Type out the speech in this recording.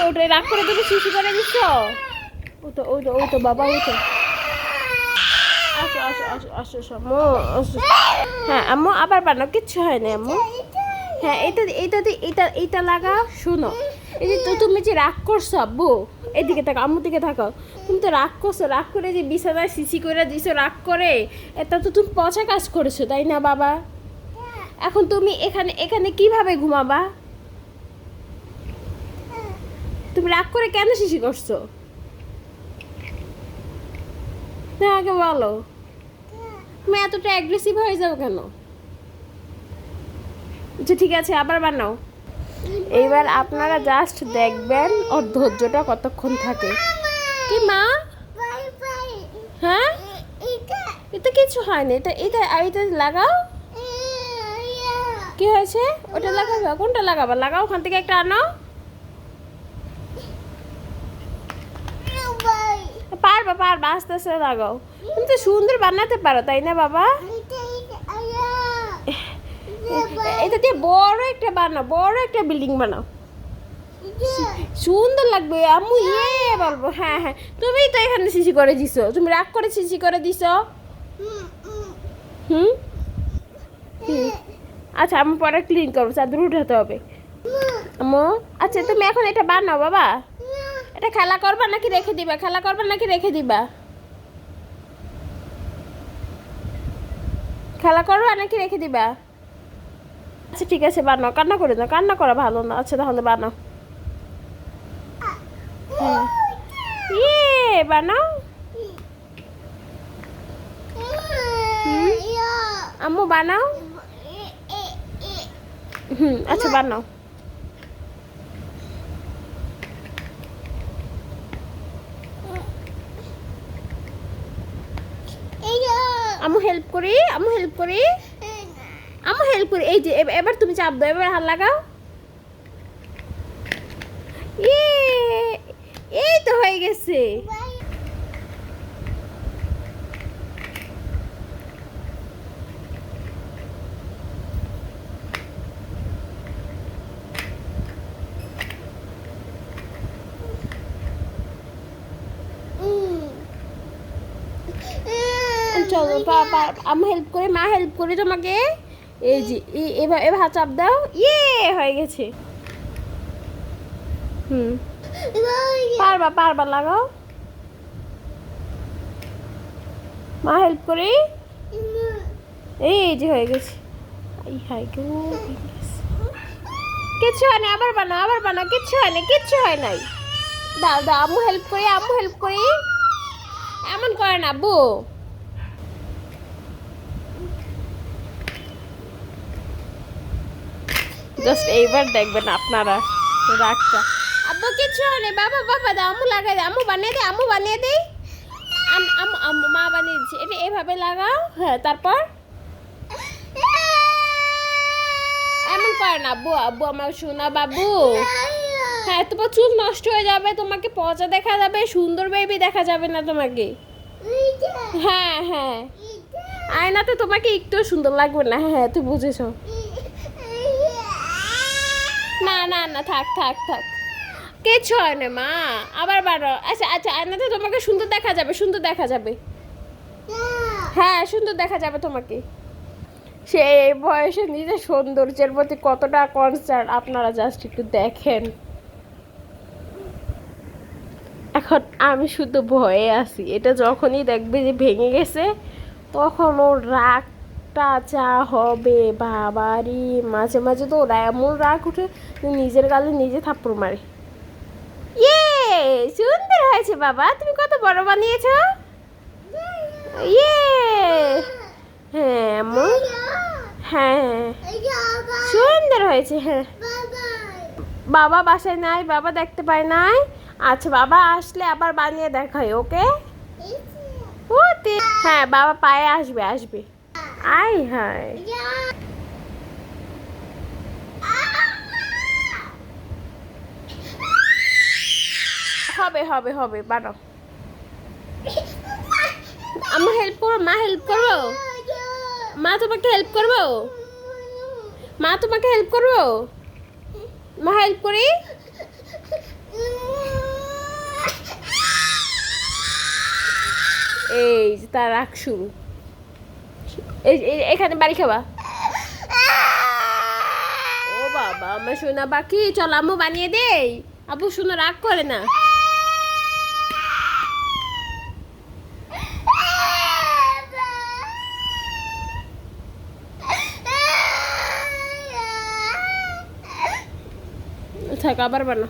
ওটা রাগ করে তুমি শিশু করে দিচ্ছ। ও তো বাবা ওঠো। আসো আসো আসো আসো আম্মু আসো। হ্যাঁ আম্মু আবার বানাও, কিচ্ছু হয় না আম্মু। হ্যাঁ এইটা লাগা। শোনো, এই যে তুমি যে রাগ করছো আব্বু, এদিকে থাকো, আম্মুর দিকে থাকো। তুমি তো রাগ করছো, রাগ করে যে বিছানায় সিসি করে দিছো রাগ করে, এটা তো তুমি পচা কাজ করেছো তাই না বাবা? এখন তুমি এখানে এখানে কিভাবে ঘুমাবা? তুমি রাগ করে কেন সিসি করছো? আগে বলো, তুমি এতটা অ্যাগ্রেসিভ হয়ে যাও কেন? আচ্ছা ঠিক আছে, আবার বানাও। এইবার আপনারা জাস্ট দেখবেন ওর ধৈর্যটা কতক্ষণ থাকে। কি মা? হ্যাঁ এটা কিছু হয়নি, এটা এটা এটা লাগাও। কি হয়েছে? ওটা লাগাবে? কোনটা লাগাবা? লাগাও, ওখান থেকে একটা আনো। পারবা পারবা, আস্তে আস্তে লাগাও। তুমি তো সুন্দর বানাতে পারো তাই না বাবা? এটা দিয়ে বড় একটা বানাও, বড় একটা বিল্ডিং বানাও, সুন্দর লাগবে আম্মু। বলবো হ্যাঁ হ্যাঁ, তুমিই তো এখানে সিসি করে দিছো, তুমি রাগ করে সিসি করে দিছো। হুম আচ্ছা আমি পরে ক্লিন করবো, চাদর উঠাতে হবে আম্মু। আচ্ছা তুমি এখন এটা বানাও বাবা। এটা খেলা করবা নাকি রেখে দিবা? খেলা করবা নাকি রেখে দিবা? খেলা করবা নাকি রেখে দিবা? আচ্ছা ঠিক আছে বানাও, কান্না করে না, কান্না করা ভালো না। আচ্ছা তাহলে বানাও। হ্যাঁ বানাও। আম্মু বানাও। আচ্ছা বানাও। আম্মু হেল্প করি, আম্মু হেল্প করি, আম্মু হেল্প করি। এই যে এবার তুমি চাপ দাও, এবার হাত লাগাও। এই তো হয়ে গেছে। চলো আম্মু হেল্প করে, মা হেল্প করি তোমাকে। এই যে এবার এবার হাত চাপ দাও। হয়ে গেছে। পারবা পারবা, লাগাও। মা হেল্প করি। এই যে হয়ে গেছে। কিচ্ছু হয় না, আবার বানাও, আবার বানাও। কিচ্ছু হয় না, কিচ্ছু হয় নাই। দাও দাও, আম্মু হেল্প করি, আম্মু হেল্প করি। এমন করে না আব্বু। জাস্ট এইবার দেখবেন আপনারা রাগটা। আব্বু কিচ্ছু হয় না, বাবা বাবা দাও, আম্মু লাগাই দে, আম্মু বানিয়ে দে, আম্মু বানিয়ে দে। আম্মু আম্মু মা বানিয়ে দিচ্ছে, এটা এভাবে লাগাও। হ্যাঁ তারপর এমন করে না আব্বু। আব্বু আমার সোনা বাবু। হ্যাঁ তোমার চুল নষ্ট হয়ে যাবে, তোমাকে পচা দেখা যাবে, সুন্দর বেবি দেখা যাবে না তোমাকে। হ্যাঁ হ্যাঁ, আয়নাতে তোমাকে একটু সুন্দর লাগবে না। হ্যাঁ তুই বুঝেছো। না না না, থাক থাক থাক, কিচ্ছু হয় না মা, আবার বাড়ো। আচ্ছা আচ্ছা, আয়নাতে তোমাকে সুন্দর দেখা যাবে, সুন্দর দেখা যাবে। হ্যাঁ সুন্দর দেখা যাবে তোমাকে। সে এই বয়সে নিজের সৌন্দর্যের প্রতি কতটা কনসার্ন আপনারা জাস্ট একটু দেখেন। এখন আমি শুধু ভয়ে আছি, এটা যখনই দেখবে যে ভেঙে গেছে তখন ওর রাগটা যা হবে বাবারি। মাঝে মাঝে তো ওরা এমন রাগ উঠে নিজের গালে নিজে থাপ্পড় মারে। সুন্দর হয়েছে বাবা, তুমি কত বড় বানিয়েছো। হ্যাঁ আম্মু, হ্যাঁ সুন্দর হয়েছে। হ্যাঁ বাবা বাসায় নাই, বাবা দেখতে পায় নাই। আচ্ছা বাবা আসলে আবার বানিয়ে দেখাই, ওকে? হ্যাঁ বাবা পায়ে আসবে আসবে। আই হায়, হবে হবে হবে, বানাও। আম্মু হেল্প করবো, মা হেল্প করবো, মা তোমাকে হেল্প করবো, মা তোমাকে হেল্প করবো, মা হেল্প করি। এই যে তার রাগ শুরু। এখানে বাড়ি খাবা। ও বাবা আমার সোনা বাকি, চল আম্মু বানিয়ে দেই। আব্বু শুনো রাগ করে না। থাক আবার বানা।